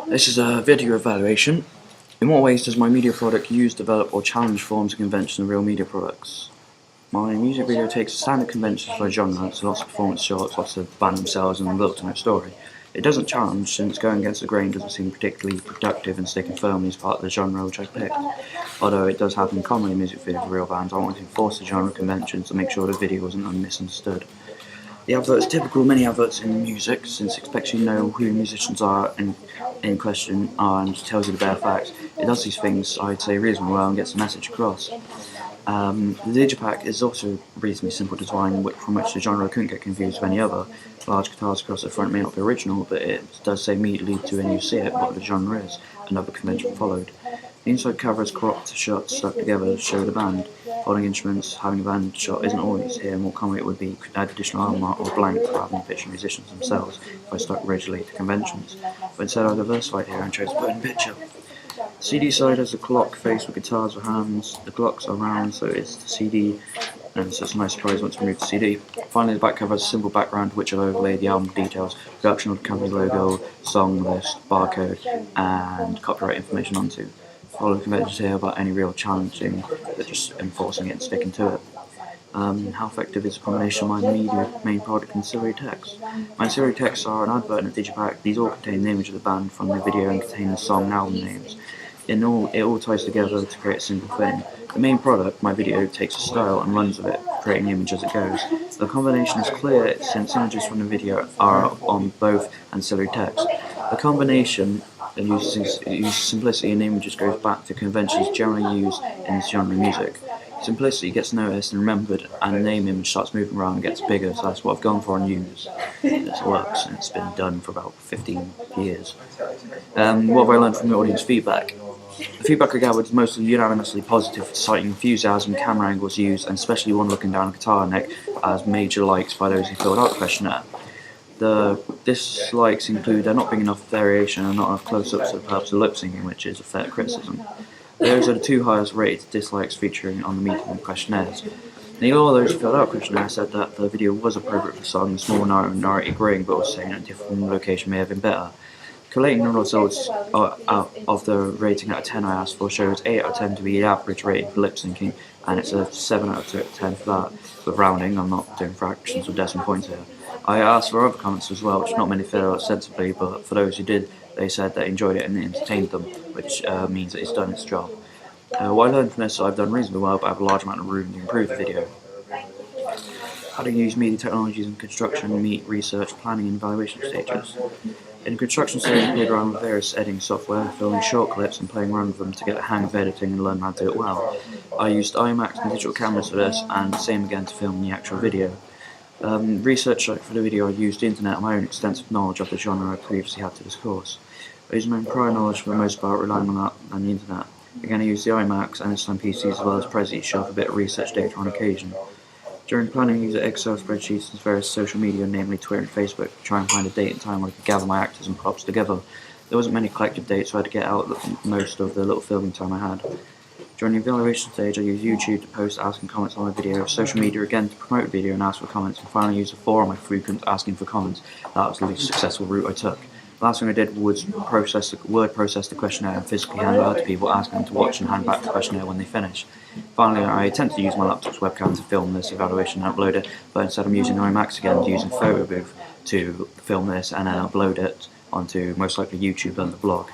This is a video evaluation. In what ways does my media product use, develop or challenge forms and conventions of real media products? My music video takes standard conventions for a genre, so lots of performance shots, lots of band themselves and built on a story. It doesn't challenge, since going against the grain doesn't seem particularly productive and sticking firmly as part of the genre which I picked. Although it does happen commonly in music videos for real bands, I wanted to enforce the genre conventions to make sure the video wasn't misunderstood. The adverts, typical of many adverts in music, since it expects you to know who musicians are in question are and tells you the bare facts. It does these things, I'd say, reasonably well and gets the message across. The digipack is also reasonably simple design, from which the genre couldn't get confused with any other. Large guitars across the front may not be original, but it does say immediately to when you see it what the genre is. Another convention followed. The inside cover is cropped shots stuck together to show the band. Holding instruments, having a band shot isn't always here. More common it would be add additional album art or blank rather than picture musicians themselves if I stuck rigidly to conventions. But instead I diversified here and chose a burning picture. The CD side has a clock face with guitars with hands. The clocks are round, so it's the CD, and so it's a nice surprise once you remove the CD. Finally, the back cover has a simple background which will overlay the album details, production of the company logo, song list, barcode, and copyright information onto. Follow the conventions here about any real challenging, but just enforcing it and sticking to it. How effective is a combination of my media, main product, and ancillary text? My ancillary texts are an advert and a digipack. These all contain the image of the band from the video and contain the song and album names. It all ties together to create a single thing. The main product, my video, takes a style and runs with it, creating the image as it goes. The combination is clear since images from the video are on both ancillary text. The combination uses simplicity and images goes back to conventions generally used in this genre of music. Simplicity gets noticed and remembered, and the name image starts moving around and gets bigger, so that's what I've gone for and used. This works, and it's been done for about 15 years. What have I learned from the audience feedback? The feedback I gathered was mostly unanimously positive, citing enthusiasm, camera angles used, and especially one looking down a guitar neck as major likes by those who filled out the questionnaire. The dislikes include there not being enough variation and not enough close-ups for the purpose of lip-syncing, which is a fair criticism. Those are the two highest rated dislikes featuring on the meeting questionnaires. Nearly all of those who filled out the questionnaire said that the video was appropriate for the song, the small minority agreeing, but also saying a different location may have been better. Collating the results of the rating out of 10 I asked for shows 8 out of 10 to be the average rating for lip syncing, and it's a 7 out of 10 for that. With rounding, I'm not doing fractions or decimal points here. I asked for other comments as well, which not many filled out sensibly, but for those who did, they said they enjoyed it and it entertained them, which means that it's done its job. What I learned from this, I've done reasonably well, but I have a large amount of room to improve the video. How to use media technologies in construction, meet research, planning and evaluation stages. In the construction stage, I played around with various editing software, filming short clips and playing around with them to get the hang of editing and learn how to do it well. I used IMAX and digital cameras for this, and the same again to film the actual video. Research for the video, I used the internet and my own extensive knowledge of the genre I previously had to discourse. I used my own prior knowledge for the most part, relying on that and the internet. Again, I used the IMAX and this time PCs as well as Prezi to show off a bit of research data on occasion. During planning, I used Excel spreadsheets and various social media, namely Twitter and Facebook, to try and find a date and time where I could gather my actors and props together. There wasn't many collective dates, so I had to get out most of the little filming time I had. During the evaluation stage, I used YouTube to post asking comments on my video, social media again to promote the video and ask for comments, and finally used a forum I frequent asking for comments. That was the least successful route I took. The last thing I did was word process the questionnaire and physically hand it out to people, asking them to watch and hand back the questionnaire when they finish. Finally, I attempted to use my laptop's webcam to film this evaluation and upload it, but instead I'm using IMAX again, using Photo Booth to film this and then upload it onto most likely YouTube and the blog.